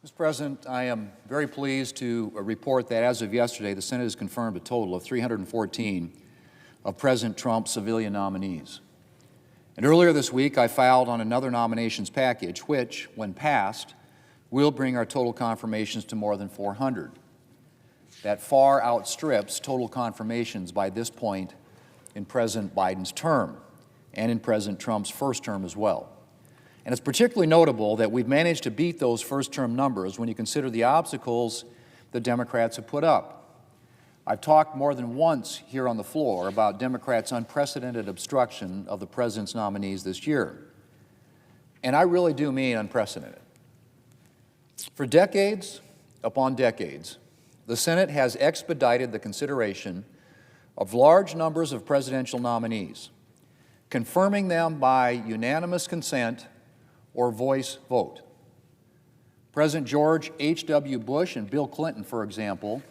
Mr. President, I am very pleased to report that as of yesterday, the Senate has confirmed a total of 314 of President Trump's civilian nominees. And earlier this week, I filed on another nominations package, which, when passed, will bring our total confirmations to more than 400. That far outstrips total confirmations by this point in President Biden's term and in President Trump's first term as well. And it's particularly notable that we've managed to beat those first-term numbers when you consider the obstacles the Democrats have put up. I've talked more than once here on the floor about Democrats' unprecedented obstruction of the President's nominees this year. And I really do mean unprecedented. For decades upon decades, the Senate has expedited the consideration of large numbers of presidential nominees, confirming them by unanimous consent or voice vote. President George H.W. Bush and Bill Clinton, for example,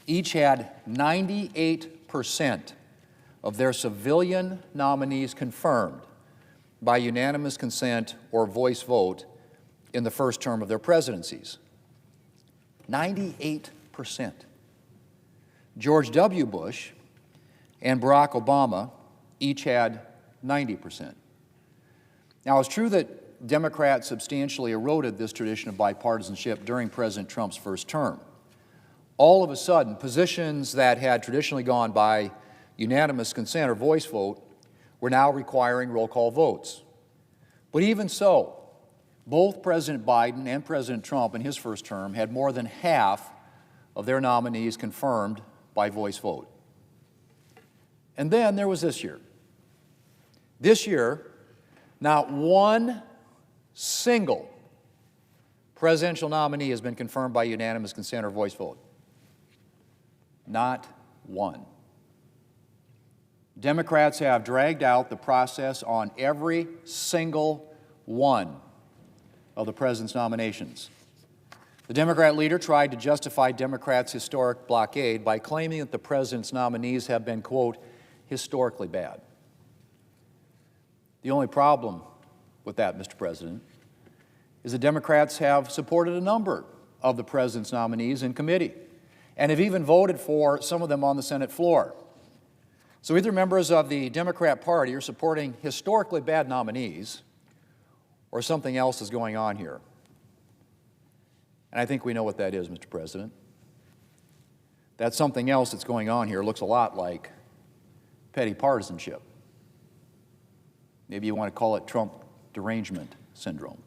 each had 98% of their civilian nominees confirmed by unanimous consent or voice vote in the first term of their presidencies. 98%. George W. Bush and Barack Obama each had 90%. Now, it's true that Democrats substantially eroded this tradition of bipartisanship during President Trump's first term. All of a sudden, positions that had traditionally gone by unanimous consent or voice vote were now requiring roll call votes. But even so, both President Biden and President Trump in his first term had more than half of their nominees confirmed by voice vote. And then there was this year. This year, not one single presidential nominee has been confirmed by unanimous consent or voice vote. Not one. Democrats have dragged out the process on every single one of the president's nominations. The Democrat leader tried to justify Democrats' historic blockade by claiming that the president's nominees have been, quote, historically bad. The only problem with that, Mr. President, is that Democrats have supported a number of the president's nominees in committee and have even voted for some of them on the Senate floor. So either members of the Democrat Party are supporting historically bad nominees or something else is going on here. And I think we know what that is, Mr. President. That something else that's going on here looks a lot like petty partisanship. Maybe you want to call it Trump derangement syndrome.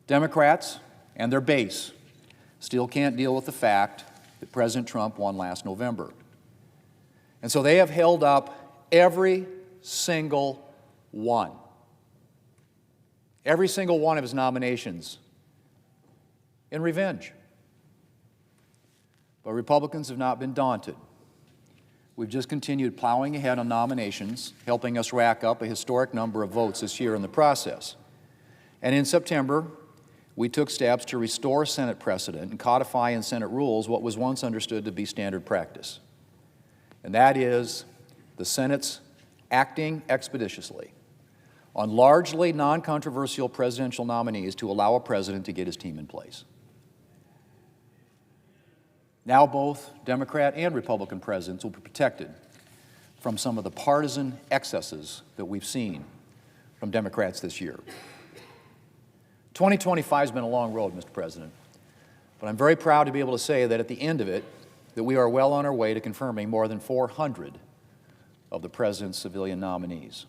Democrats and their base still can't deal with the fact that President Trump won last November. And so they have held up every single one of his nominations in revenge. But Republicans have not been daunted. We've just continued plowing ahead on nominations, helping us rack up a historic number of votes this year in the process. And in September, we took steps to restore Senate precedent and codify in Senate rules what was once understood to be standard practice. And that is the Senate's acting expeditiously on largely non-controversial presidential nominees to allow a president to get his team in place. Now both Democrat and Republican presidents will be protected from some of the partisan excesses that we've seen from Democrats this year. 2025 has been a long road, Mr. President, but I'm very proud to be able to say that at the end of it, that we are well on our way to confirming more than 400 of the president's civilian nominees,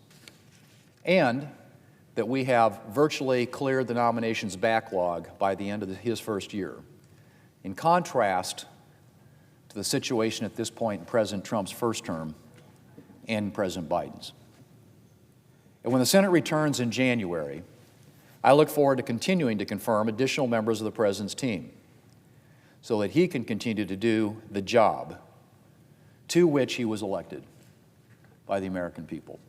and that we have virtually cleared the nominations backlog by the end of his first year. In contrast to the situation at this point in President Trump's first term and President Biden's. And when the Senate returns in January, I look forward to continuing to confirm additional members of the President's team so that he can continue to do the job to which he was elected by the American people.